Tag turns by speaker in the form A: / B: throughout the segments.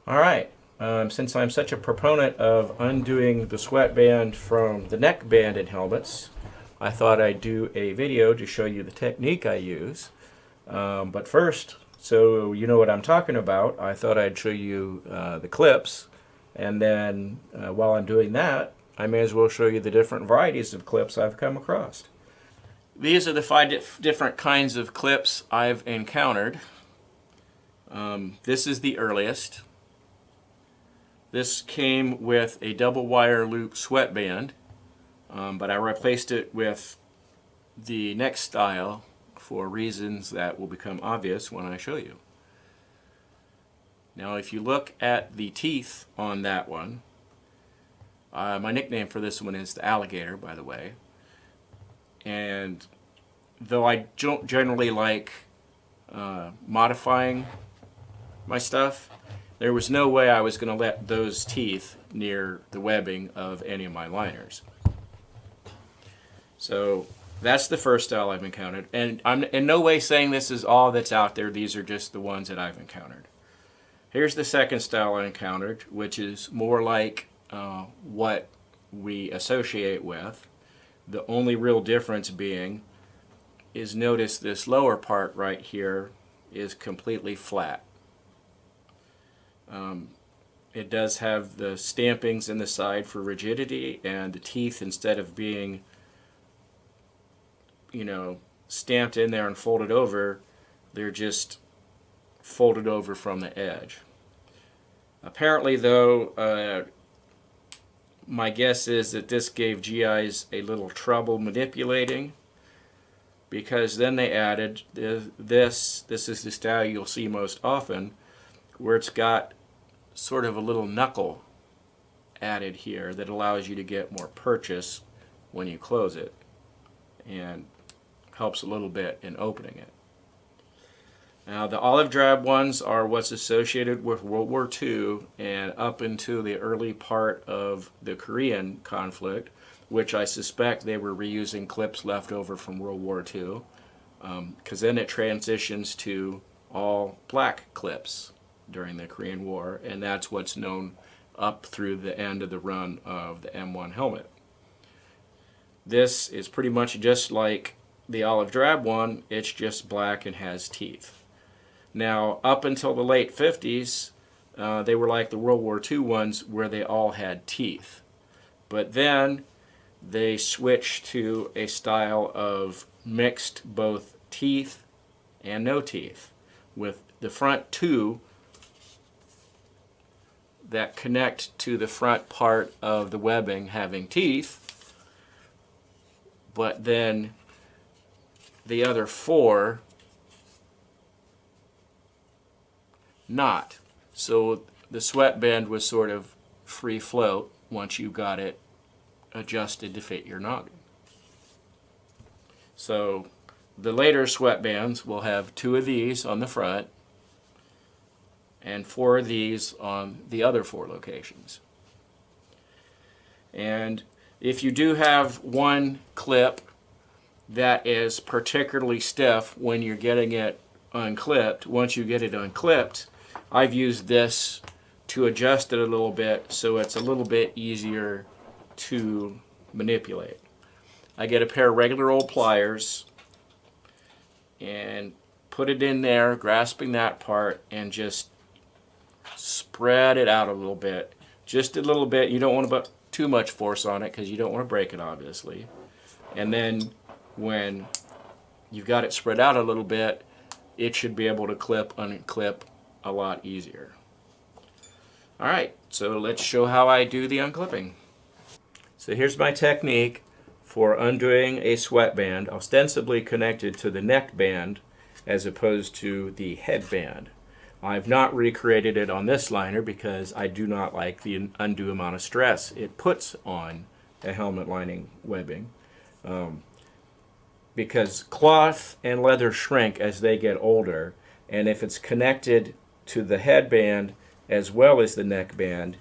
A: Alright, since I'm such a proponent of undoing the sweatband from the neck band in helmets, I thought I'd do a video to show you the technique I use. But first, so you know what I'm talking about, I thought I'd show you the clips, and then while I'm doing that, I may as well show you the different varieties of clips I've come across. These are the five different kinds of clips I've encountered. This is the earliest. This came with a double wire loop sweatband, but I replaced it with the next style for reasons that will become obvious when I show you. Now if you look at the teeth on that one, my nickname for this one is the alligator, by the way, and though I don't generally like modifying my stuff, there was no way I was going to let those teeth near the webbing of any of my liners. So that's the first style I've encountered, and I'm in no way saying this is all that's out there. These are just the ones that I've encountered. Here's the second style I encountered, which is more like what we associate with. The only real difference being is, notice this lower part right here is completely flat. It does have the stampings in the side for rigidity, and the teeth, instead of being, you know, stamped in there and folded over, they're just folded over from the edge. Apparently though, my guess is that this gave GIs a little trouble manipulating, because then they added this is the style you'll see most often, where it's got sort of a little knuckle added here that allows you to get more purchase when you close it, and helps a little bit in opening it. Now the olive drab ones are what's associated with World War II and up into the early part of the Korean conflict, which I suspect they were reusing clips left over from World War II, because then it transitions to all black clips during the Korean War, and that's what's known up through the end of the run of the M1 helmet. This is pretty much just like the olive drab one, it's just black and has teeth. Now up until the late 50s, they were like the World War II ones where they all had teeth. But then they switched to a style of mixed both teeth and no teeth, with the front two that connect to the front part of the webbing having teeth, but then the other four not. So the sweatband was sort of free float once you got it adjusted to fit your noggin. So the later sweatbands will have two of these on the front and four of these on the other four locations. And if you do have one clip that is particularly stiff when you're getting it unclipped, once you get it unclipped, I've used this to adjust it a little bit so it's a little bit easier to manipulate. I get a pair of regular old pliers and put it in there, grasping that part, and just spread it out a little bit. Just a little bit. You don't want to put too much force on it because you don't want to break it, obviously. And then when you've got it spread out a little bit, it should be able to clip, unclip a lot easier. Alright, so let's show how I do the unclipping. So here's my technique for undoing a sweatband ostensibly connected to the neck band as opposed to the headband. I've not recreated it on this liner because I do not like the undue amount of stress it puts on a helmet lining webbing. Because cloth and leather shrink as they get older, and if it's connected to the headband as well as the neckband,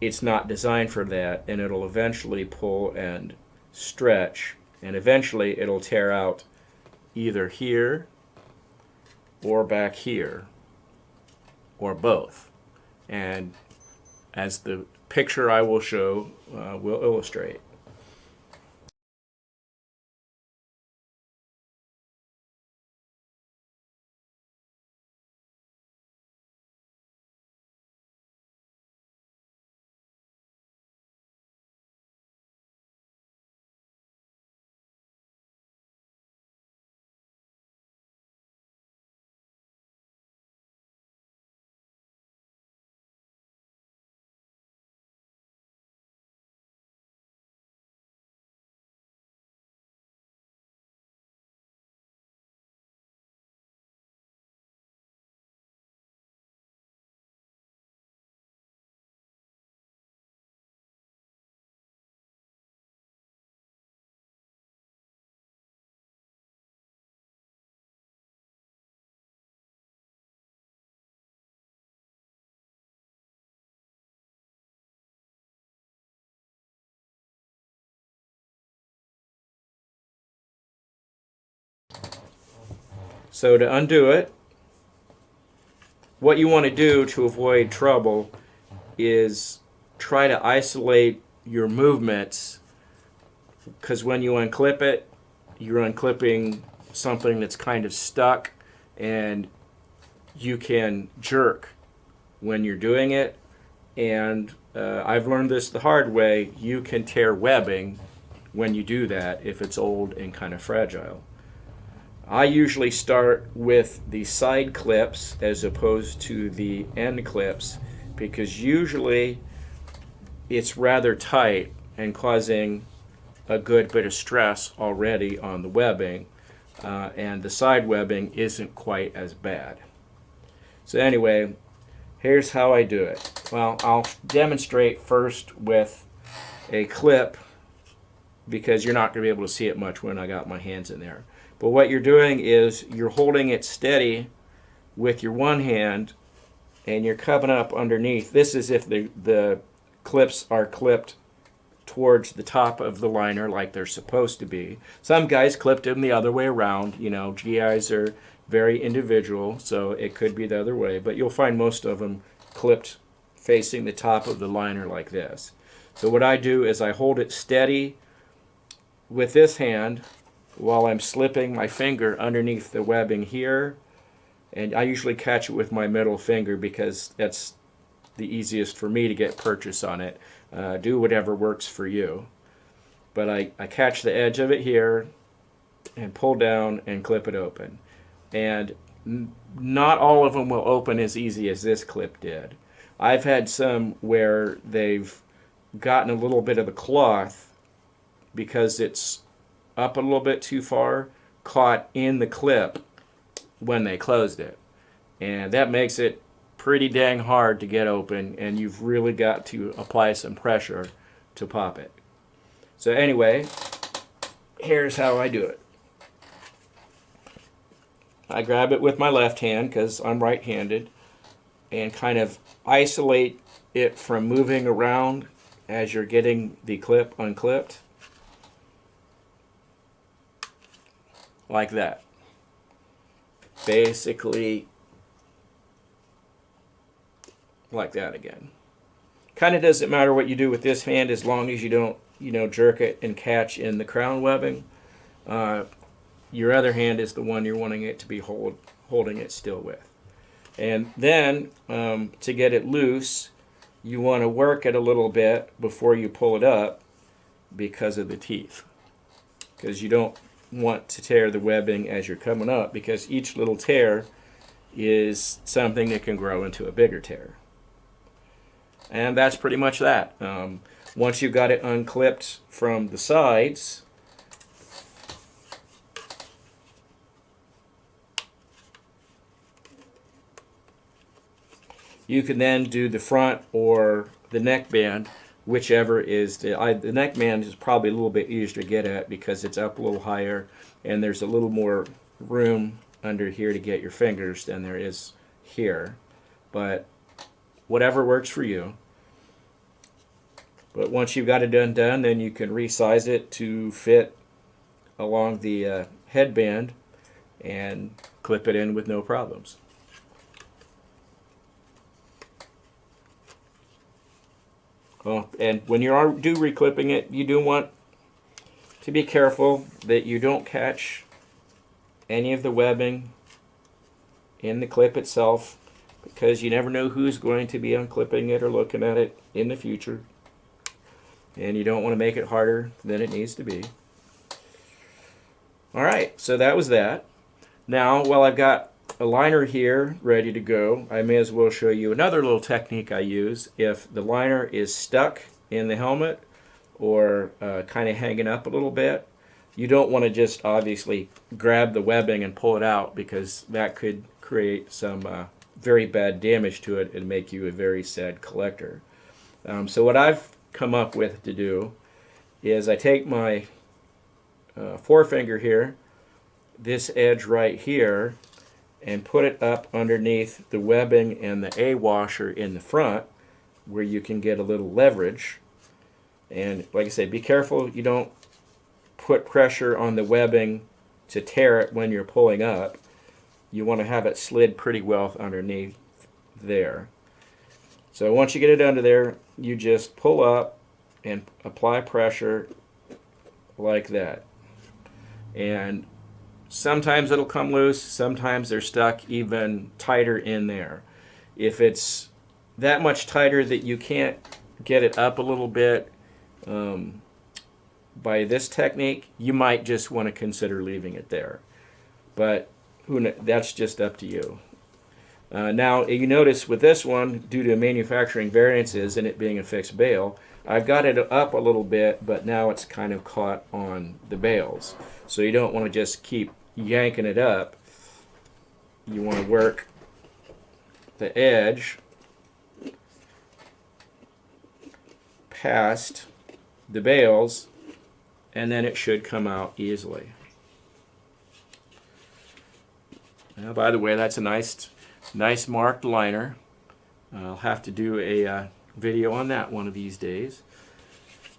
A: it's not designed for that, and it'll eventually pull and stretch, and eventually it'll tear out either here or back here, or both. and as the picture I will show will illustrate. So to undo it, what you want to do to avoid trouble is try to isolate your movements, because when you unclip it, you're unclipping something that's kind of stuck, and you can jerk when you're doing it. And I've learned this the hard way. You can tear webbing when you do that if it's old and kind of fragile. I usually start with the side clips as opposed to the end clips, because usually it's rather tight and causing a good bit of stress already on the webbing, and the side webbing isn't quite as bad. So anyway, here's how I do it. Well, I'll demonstrate first with a clip, because you're not going to be able to see it much when I got my hands in there. But what you're doing is you're holding it steady with your one hand, and you're coming up underneath. This is if the clips are clipped towards the top of the liner like they're supposed to be. Some guys clipped them the other way around. You know, GIs are very individual, so it could be the other way. But you'll find most of them clipped facing the top of the liner like this. So what I do is I hold it steady with this hand while I'm slipping my finger underneath the webbing here, and I usually catch it with my middle finger because that's the easiest for me to get purchase on it. Do whatever works for you. But I catch the edge of it here and pull down and clip it open. And not all of them will open as easy as this clip did. I've had some where they've gotten a little bit of the cloth, because it's up a little bit too far, caught in the clip when they closed it. And that makes it pretty dang hard to get open, and you've really got to apply some pressure to pop it. So anyway, here's how I do it. I grab it with my left hand because I'm right-handed, and kind of isolate it from moving around as you're getting the clip unclipped. Like that. Basically like that again. Kind of doesn't matter what you do with this hand as long as you don't, jerk it and catch in the crown webbing. Your other hand is the one you're wanting it to be holding it still with. And then to get it loose, you want to work it a little bit before you pull it up because of the teeth. Because you don't want to tear the webbing as you're coming up, because each little tear is something that can grow into a bigger tear. And that's pretty much that. Once you've got it unclipped from the sides, you can then do the front or the neck band, whichever is the neck band is probably a little bit easier to get at because it's up a little higher and there's a little more room under here to get your fingers than there is here. But whatever works for you. But once you've got it done, then you can resize it to fit along the headband and clip it in with no problems. Oh, and when you do reclipping it, you do want to be careful that you don't catch any of the webbing in the clip itself, because you never know who's going to be unclipping it or looking at it in the future, and you don't want to make it harder than it needs to be. Alright, so that was that. Now, while I've got a liner here ready to go, I may as well show you another little technique I use. If the liner is stuck in the helmet or kind of hanging up a little bit, you don't want to just obviously grab the webbing and pull it out, because that could create some very bad damage to it and make you a very sad collector. So what I've come up with to do is I take my forefinger here, this edge right here, and put it up underneath the webbing and the A washer in the front, where you can get a little leverage. And like I say, be careful you don't put pressure on the webbing to tear it when you're pulling up. You want to have it slid pretty well underneath there. So once you get it under there, you just pull up and apply pressure like that. And sometimes it'll come loose, sometimes they're stuck even tighter in there. If it's that much tighter that you can't get it up a little bit by this technique, you might just want to consider leaving it there. But that's just up to you. Now, you notice with this one, due to manufacturing variances and it being a fixed bail, I've got it up a little bit, but now it's kind of caught on the bails. So you don't want to just keep yanking it up. You want to work the edge past the bails, and then it should come out easily. Now, by the way, that's a nice marked liner. I'll have to do a video on that one of these days.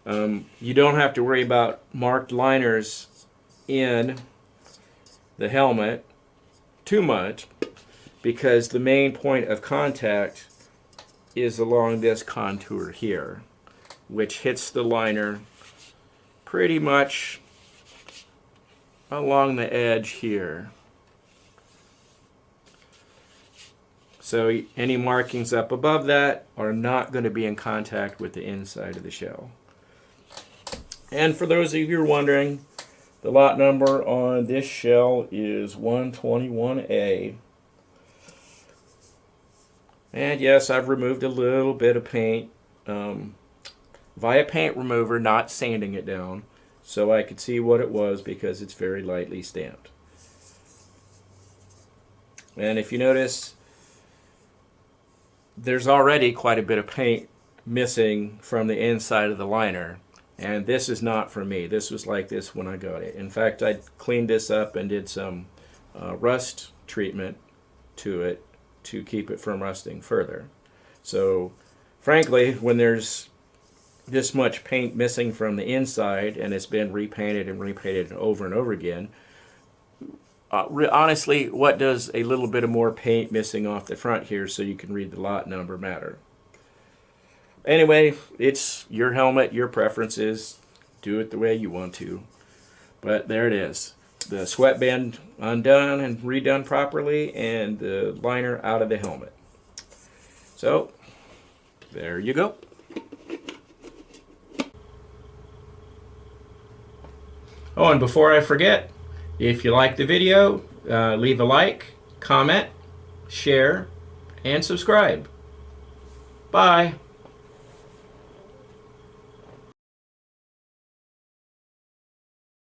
A: You don't have to worry about marked liners in the helmet too much, because the main point of contact is along this contour here, which hits the liner pretty much along the edge here. So any markings up above that are not going to be in contact with the inside of the shell. And for those of you who are wondering, the lot number on this shell is 121A. And yes, I've removed a little bit of paint via paint remover, not sanding it down, so I could see what it was, because it's very lightly stamped. And if you notice, there's already quite a bit of paint missing from the inside of the liner, and this is not for me. This was like this when I got it. In fact, I cleaned this up and did some rust treatment to it to keep it from rusting further. So frankly, when there's this much paint missing from the inside and it's been repainted over and over again, honestly, what does a little bit of more paint missing off the front here so you can read the lot number matter? Anyway, it's your helmet, your preferences. Do it the way you want to. But there it is. The sweatband undone and redone properly, and the liner out of the helmet. So, there you go. Oh, and before I forget, if you like the video, leave a like, comment, share, and subscribe. Bye.